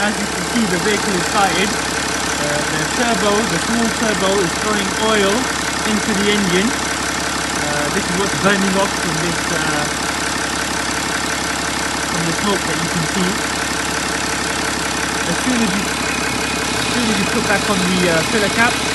As you can see, the vehicle is started. The small turbo is throwing oil into the engine. This is what's burning off from the smoke that you can see. As soon as you put back on the filler cap,